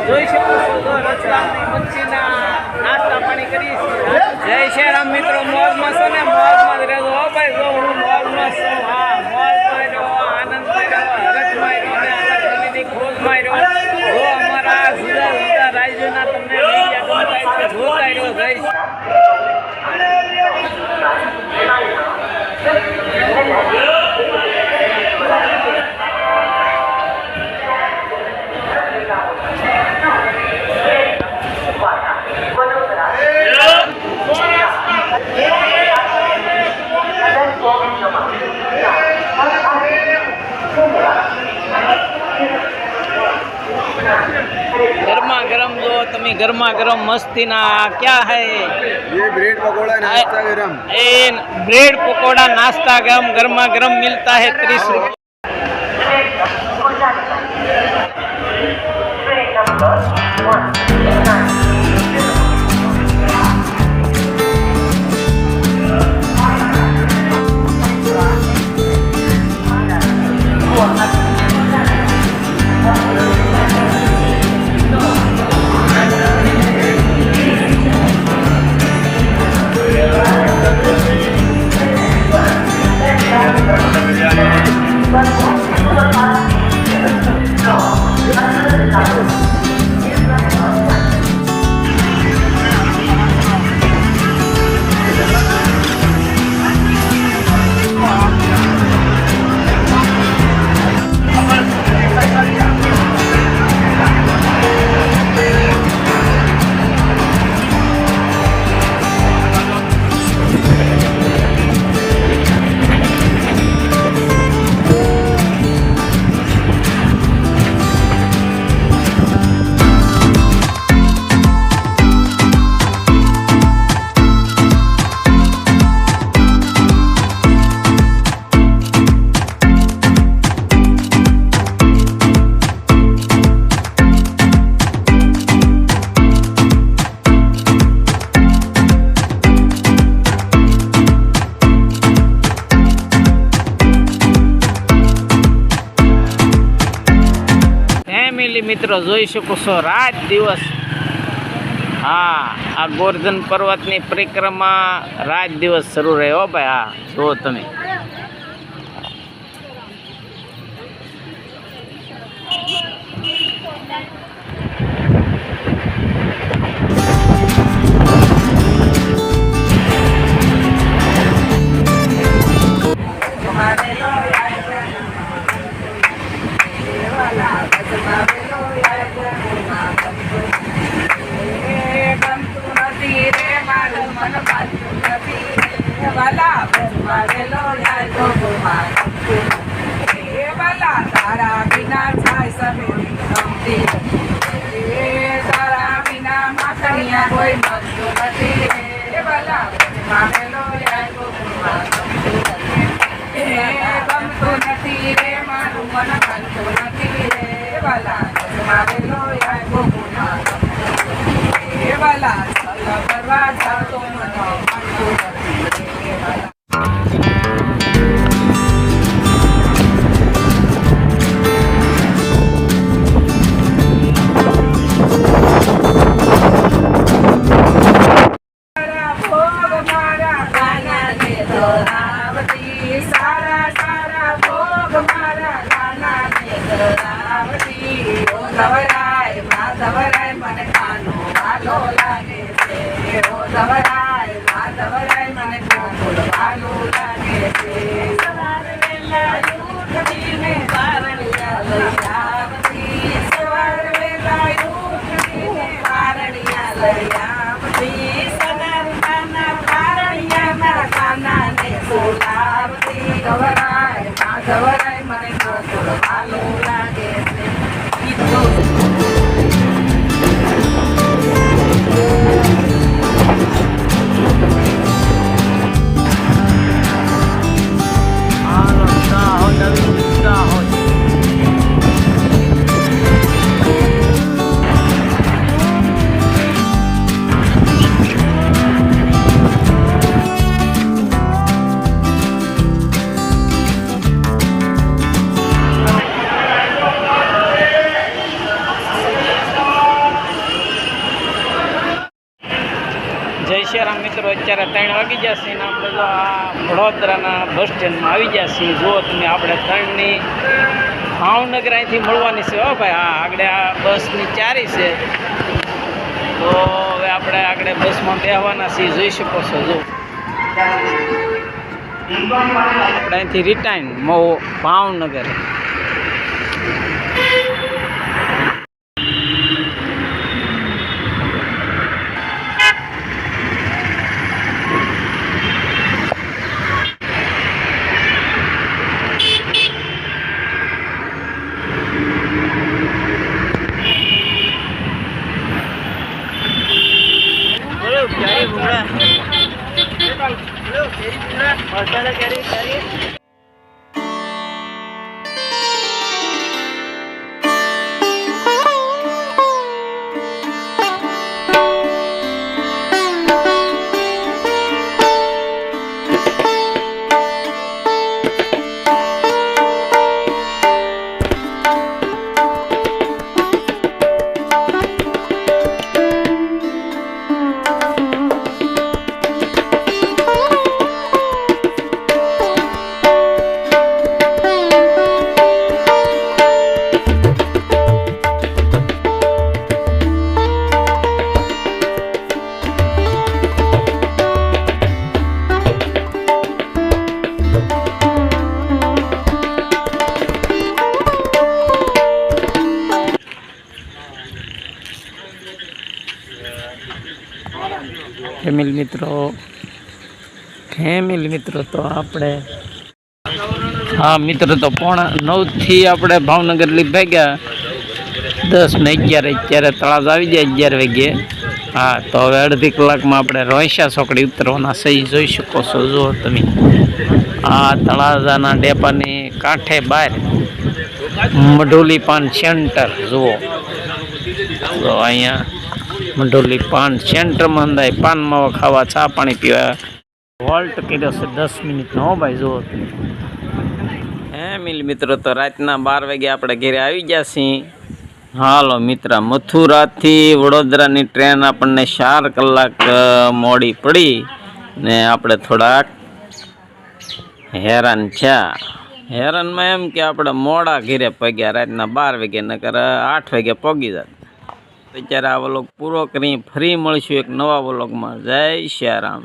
જોઈ શકો છો રચલાની મચ્છીના નાસ્તા પાણી કરીએ છીએ। જય શ્રી રામ મિત્રો, મોજમાં છો ને? મોજમાં જ રહેજો હો ભાઈ। જો હું મોજમાં છું, હા મોજમાં રહો, આનંદમાં રહો, હરખમાં રહો ને અલગની ખોજમાં રહો। જો અમારા જુદા જુદા રાજ્યોના તમને મીડિયા ગમતા છે, જોતા રહો। गर्मा गरम जो तमी गर्मा गरम मस्ती ना क्या है ये ब्रेड पकोड़ा नाश्ता गरम। ब्रेड पकोड़ा नाश्ता गरम गर्मा गरम मिलता है 30 रुपये। મિત્રો જોઈ શકો છો રાત દિવસ, હા આ ગોર્ધન પર્વતની પરિક્રમા રાત દિવસ શરૂ રહે હો ભાઈ। હા જો તમે વાલા ધરાવતી સારા સારા ભોગ મારા કાનાને ધરાવતી ઓ ધવરાય માધવરાય મને કાનો વાલો લાગે છે ઓ ધવરાય માધવરાય મને ગોકુળ વાલો લાગે છે સવાર વેલા ઉઠીને બારણિયા લઈ આવતી સવાર વેલા ઉઠીને બારણિયા લઈ આવતી સનારના બારણિયા મારા કાનાને બોલાવતી ધવરાય માધવરાય મને ગોકુળ વાલો લાગે છે હાલો દાહોદ આવી દાહોદ. જય શ્રી રામ મિત્રો, અત્યારે 3 વાગી જશે ને આપણે જો આ વડોદરાના બસ સ્ટેન્ડમાં આવી જશે. જુઓ તમે, આપણે 3ની ભાવનગર અહીંથી મળવાની છે. હો ભાઈ, હા, આગળ આ બસની ચારી છે. તો હવે આપણે આગળ બસમાં બેસવાના છીએ, જોઈ શકો છો. જો આપણે અહીંથી રિટાયન મહુ ભાવનગર. ફેમિલી મિત્રો તો આપણે હા મિત્રો, તો 9:30 આપણે ભાવનગર લઈ ભાગ્યા. 10 ને 11 અત્યારે તળાજ આવી જાય 11 વાગે. હા, તો હવે અડધી કલાકમાં આપણે રોહિશા ચોકડી ઉતરવાના સહી જોઈ શકો છો. જુઓ તમે, આ તળાજાના ડેપાની કાંઠે બહાર મઢોલી પાન સેન્ટર. જુઓ તો અહીંયા મઢોલી પાન સેન્ટરમાં અંદાય પાન માવા ખાવા, ચા પાણી પીવા હોલ્ટ કર્યો છે 10 મિનિટનો. હો ભાઈ, જુઓ તમે. મિત્રો, તો રાતના 12 વાગે આપણે ઘરે આવી ગયા છીએ. હાલો મિત્ર, મથુરાથી વડોદરાની ટ્રેન આપણને 4 કલાક મોડી પડી ને આપણે થોડાક હેરાન થયા. હેરાનમાં એમ કે આપણે મોડા ઘરે પગ્યા રાતના 12 વાગે, નકર 8 વાગે પગી જાત. અત્યારે આ વ્લોગ પૂરો કરી ફરી મળીશું એક નવા વ્લોગમાં. જય શ્રી રામ.